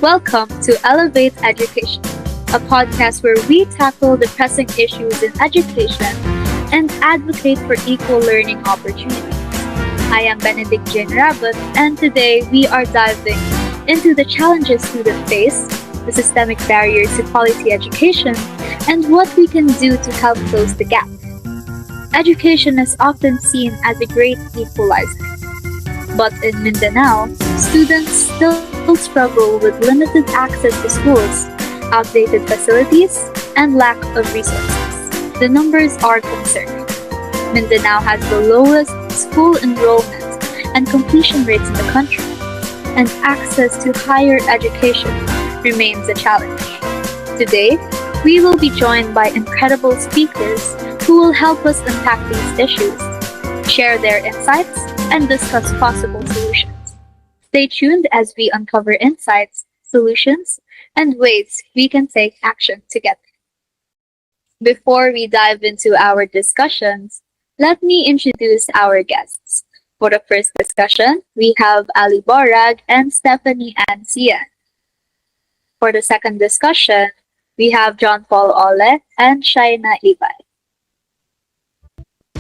Welcome to Elevate Education, a podcast where we tackle the pressing issues in education and advocate for equal learning opportunities. I am Benedict Jane Rabat, and today we are diving into the challenges students face, the systemic barriers to quality education, and what we can do to help close the gap. Education is often seen as a great equalizer, but in Mindanao, students still struggle with limited access to schools, outdated facilities, and lack of resources. The numbers are concerning. Mindanao has the lowest school enrollment and completion rates in the country, and access to higher education remains a challenge. Today, we will be joined by incredible speakers who will help us unpack these issues, share their insights, and discuss possible solutions. Stay tuned as we uncover insights, solutions, and ways we can take action together. Before we dive into our discussions, let me introduce our guests. For the first discussion, we have Ali Borag and Stephanie Ancia. For the second discussion, we have John Paul Ole and Shaina Ibay.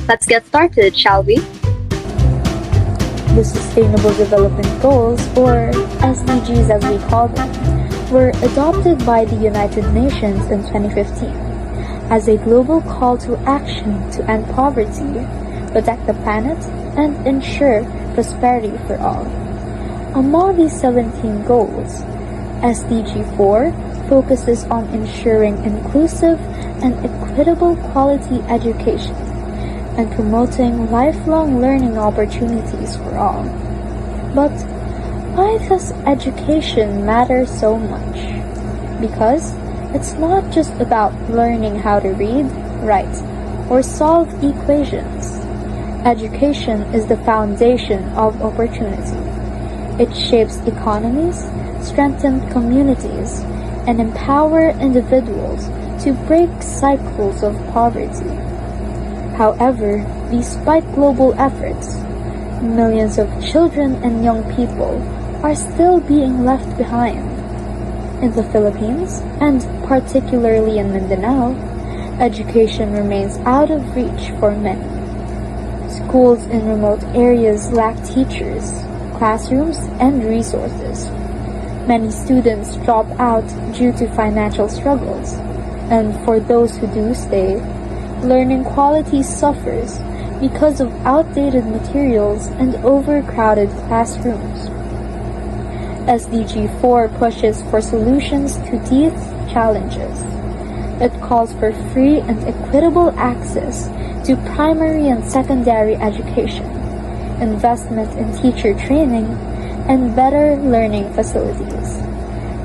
Let's get started, shall we? The Sustainable Development Goals, or SDGs as we call them, were adopted by the United Nations in 2015 as a global call to action to end poverty, protect the planet, and ensure prosperity for all. Among these 17 goals, SDG 4 focuses on ensuring inclusive and equitable quality education and promoting lifelong learning opportunities for all. But why does education matter so much? Because it's not just about learning how to read, write, or solve equations. Education is the foundation of opportunity. It shapes economies, strengthens communities, and empower individuals to break cycles of poverty. However, despite global efforts, millions of children and young people are still being left behind. In the Philippines, and particularly in Mindanao, education remains out of reach for many. Schools in remote areas lack teachers, classrooms, and resources. Many students drop out due to financial struggles, and for those who do stay, learning quality suffers because of outdated materials and overcrowded classrooms. SDG 4 pushes for solutions to these challenges. It calls for free and equitable access to primary and secondary education, investment in teacher training, and better learning facilities.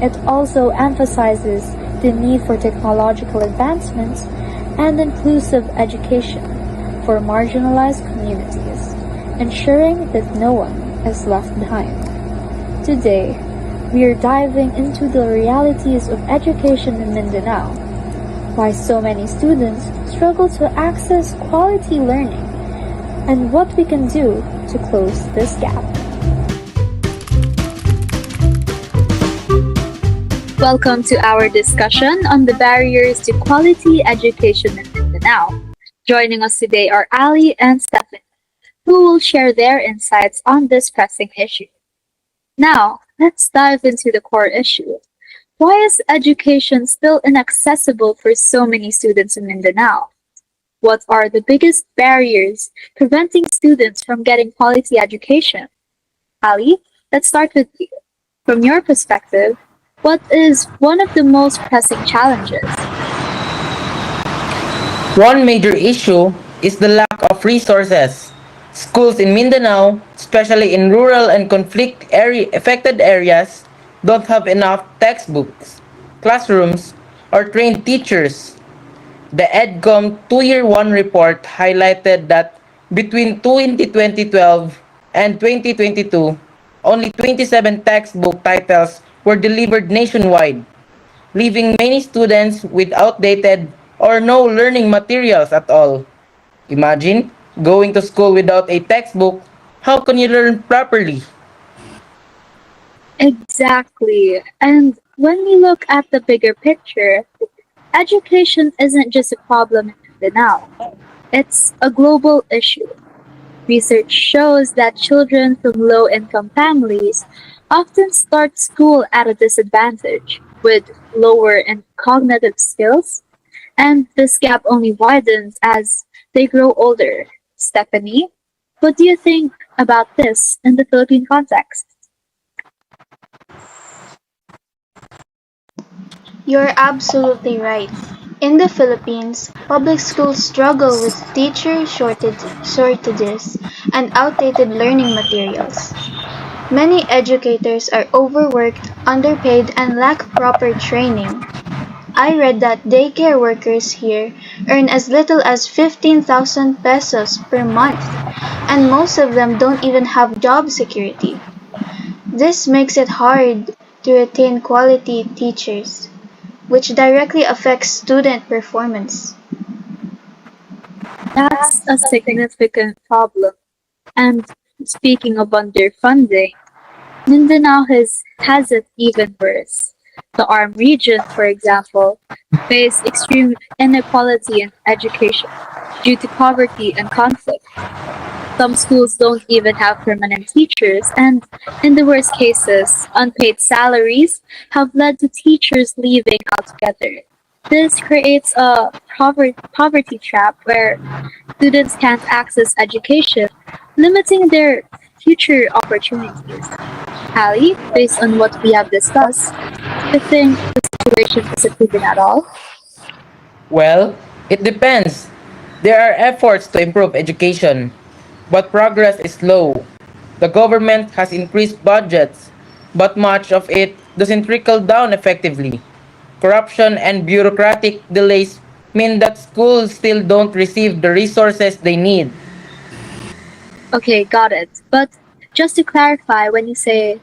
It also emphasizes the need for technological advancements and inclusive education for marginalized communities, ensuring that no one is left behind. Today, we are diving into the realities of education in Mindanao, why so many students struggle to access quality learning, and what we can do to close this gap. Welcome to our discussion on the barriers to quality education in Mindanao. Joining us today are Ali and Stephanie, who will share their insights on this pressing issue. Now, let's dive into the core issue. Why is education still inaccessible for so many students in Mindanao? What are the biggest barriers preventing students from getting quality education? Ali, let's start with you. From your perspective, what is one of the most pressing challenges? One major issue is the lack of resources. Schools in Mindanao, especially in rural and affected areas, don't have enough textbooks, classrooms, or trained teachers. The EDCOM 2-Year 1 report highlighted that between 2012 and 2022, only 27 textbook titles were delivered nationwide, leaving many students with outdated or no learning materials at all. Imagine going to school without a textbook. How can you learn properly? Exactly. And when we look at the bigger picture, education isn't just a problem in Mindanao. It's a global issue. Research shows that children from low income families often start school at a disadvantage with lower and cognitive skills, and this gap only widens as they grow older. Stephanie, what do you think about this in the Philippine context? You're absolutely right. In the Philippines, public schools struggle with shortages and outdated learning materials. Many educators are overworked, underpaid, and lack proper training. I read that daycare workers here earn as little as 15,000 pesos per month, and most of them don't even have job security. This makes it hard to retain quality teachers, which directly affects student performance. That's a significant problem. And speaking of underfunding, Mindanao has it even worse. The ARM region, for example, face extreme inequality in education due to poverty and conflict. Some schools don't even have permanent teachers, and in the worst cases, unpaid salaries have led to teachers leaving altogether. This creates a poverty trap where students can't access education, limiting their future opportunities. Ali, based on what we have discussed, do you think the situation is improving at all? Well, it depends. There are efforts to improve education, but progress is slow. The government has increased budgets, but much of it doesn't trickle down effectively. Corruption and bureaucratic delays mean that schools still don't receive the resources they need. Okay, got it. But just to clarify, when you say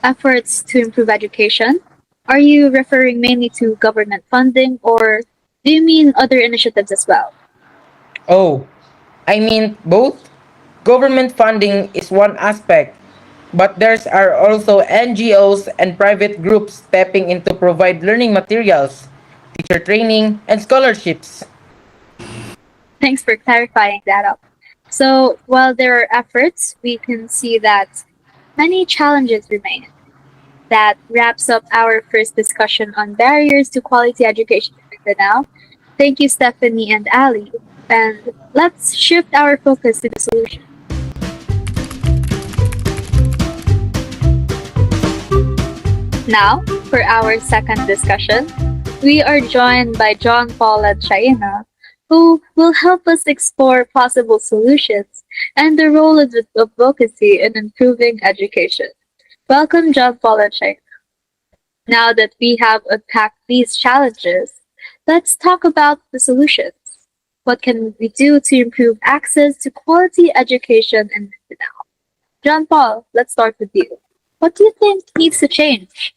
efforts to improve education, are you referring mainly to government funding or do you mean other initiatives as well? Oh, I mean both. Government funding is one aspect, but there's are also NGOs and private groups stepping in to provide learning materials, teacher training, and scholarships. Thanks for clarifying that up. So, while there are efforts, we can see that many challenges remain. That wraps up our first discussion on barriers to quality education in Mindanao. Thank you, Stephanie and Ali. And let's shift our focus to the solution. Now, for our second discussion, we are joined by John Paul and Shaina, who will help us explore possible solutions and the role of advocacy in improving education. Welcome, John Paul and Shaina. Now that we have unpacked these challenges, let's talk about the solutions. What can we do to improve access to quality education in Mindanao? John Paul, let's start with you. What do you think needs to change?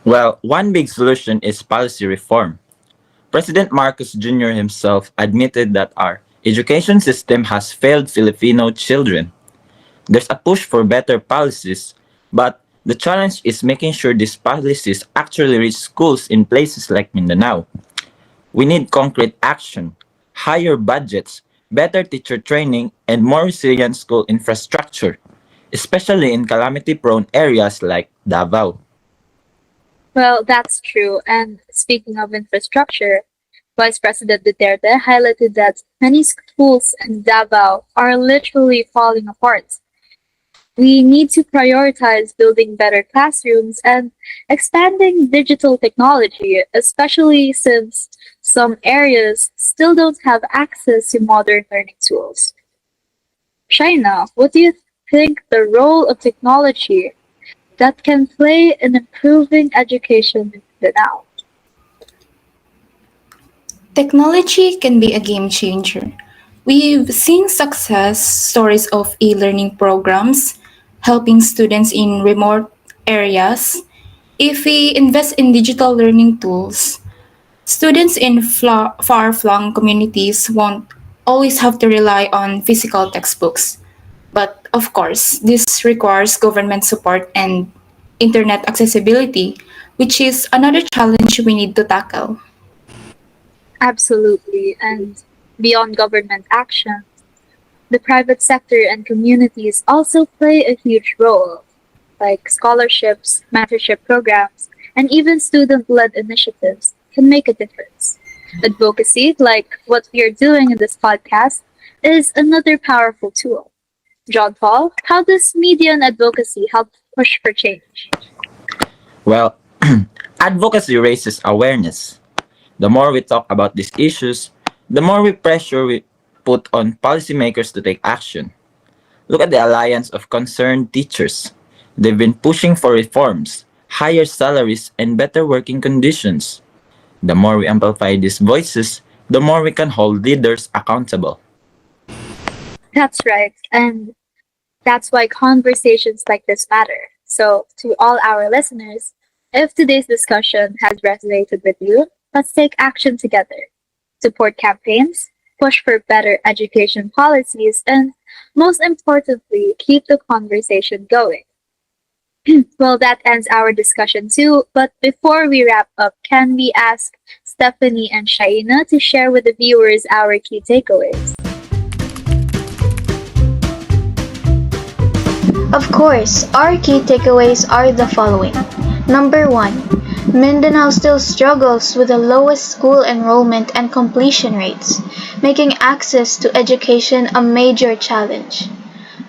Well, one big solution is policy reform. President Marcos Jr. himself admitted that our education system has failed Filipino children. There's a push for better policies, but the challenge is making sure these policies actually reach schools in places like Mindanao. We need concrete action, higher budgets, better teacher training, and more resilient school infrastructure, especially in calamity prone areas like Davao. Well, that's true. And speaking of infrastructure, Vice President Duterte highlighted that many schools in Davao are literally falling apart. We need to prioritize building better classrooms and expanding digital technology, especially since some areas still don't have access to modern learning tools. Shaina, what do you think the role of technology that can play in improving education in Mindanao? Technology can be a game changer. We've seen success stories of e learning programs helping students in remote areas. If we invest in digital learning tools, students in far flung communities won't always have to rely on physical textbooks. But of course, this requires government support and internet accessibility, which is another challenge we need to tackle. Absolutely. And beyond government action, the private sector and communities also play a huge role, like scholarships, mentorship programs, and even student led initiatives can make a difference. Advocacy, like what we are doing in this podcast, is another powerful tool. John Paul, how does media and advocacy help push for change? Well, advocacy raises awareness. The more we talk about these issues, the more we put on policymakers to take action. Look at the Alliance of Concerned Teachers. They've been pushing for reforms, higher salaries, and better working conditions. The more we amplify these voices, the more we can hold leaders accountable. That's right. And that's why conversations like this matter. So, to all our listeners, if today's discussion has resonated with you, let's take action together. Support campaigns, push for better education policies, and most importantly, keep the conversation going. Well, that ends our discussion too. But before we wrap up, can we ask Stephanie and Shaina to share with the viewers our key takeaways? Of course, our key takeaways are the following. Number 1. Mindanao still struggles with the lowest school enrollment and completion rates, making access to education a major challenge.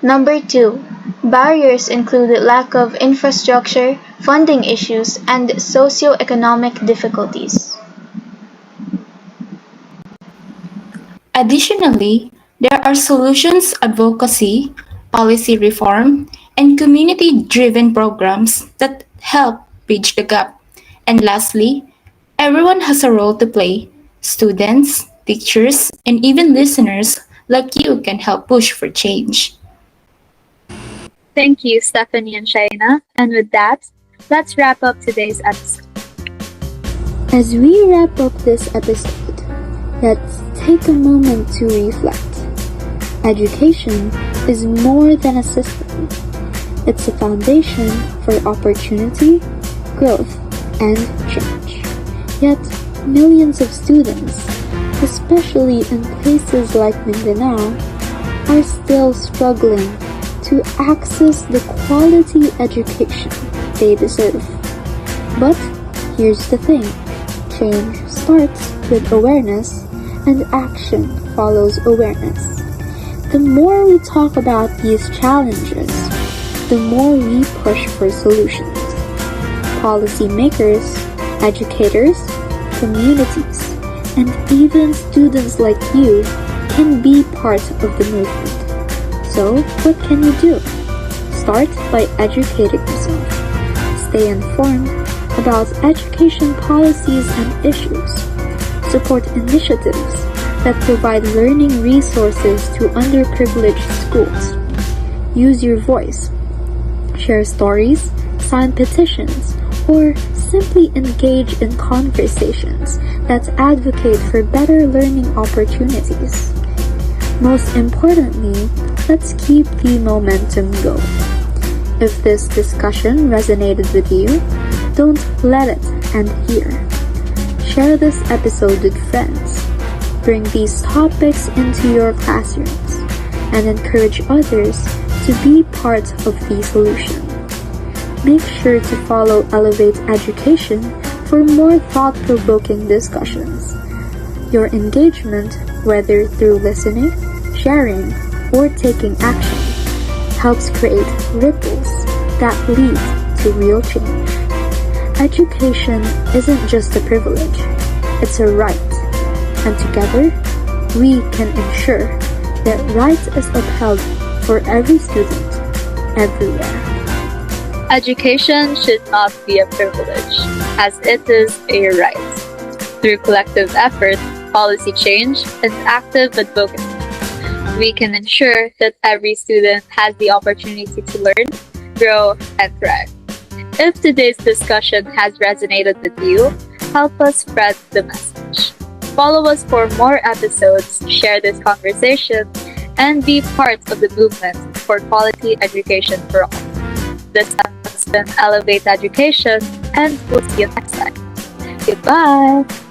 Number 2. Barriers include lack of infrastructure, funding issues, and socio-economic difficulties. Additionally, there are solutions advocacy, policy reform, and community driven programs that help bridge the gap. And lastly, everyone has a role to play. Students, teachers, and even listeners like you can help push for change. Thank you, Stephanie and Shaina. And with that, let's wrap up today's episode. As we wrap up this episode, let's take a moment to reflect. Education is more than a system. It's a foundation for opportunity, growth, and change. Yet, millions of students, especially in places like Mindanao, are still struggling to access the quality education they deserve. But here's the thing, change starts with awareness and action follows awareness. The more we talk about these challenges, the more we push for solutions. Policymakers, educators, communities, and even students like you can be part of the movement. So, what can you do? Start by educating yourself. Stay informed about education policies and issues. Support initiatives that provide learning resources to underprivileged schools. Use your voice. Share stories, sign petitions, or simply engage in conversations that advocate for better learning opportunities. Most importantly, let's keep the momentum going. If this discussion resonated with you, don't let it end here. Share this episode with friends. Bring these topics into your classrooms and encourage others to be part of the solution. Make sure to follow Elevate Education for more thought-provoking discussions. Your engagement, whether through listening, sharing, or taking action, helps create ripples that lead to real change. Education isn't just a privilege, it's a right. And together, we can ensure that right is upheld for every student, everywhere. Education should not be a privilege, as it is a right. Through collective effort, policy change, and active advocacy, we can ensure that every student has the opportunity to learn, grow, and thrive. If today's discussion has resonated with you, help us spread the message. Follow us for more episodes, share this conversation, and be part of the movement for quality education for all. This has been Elevate Education, and we'll see you next time. Goodbye!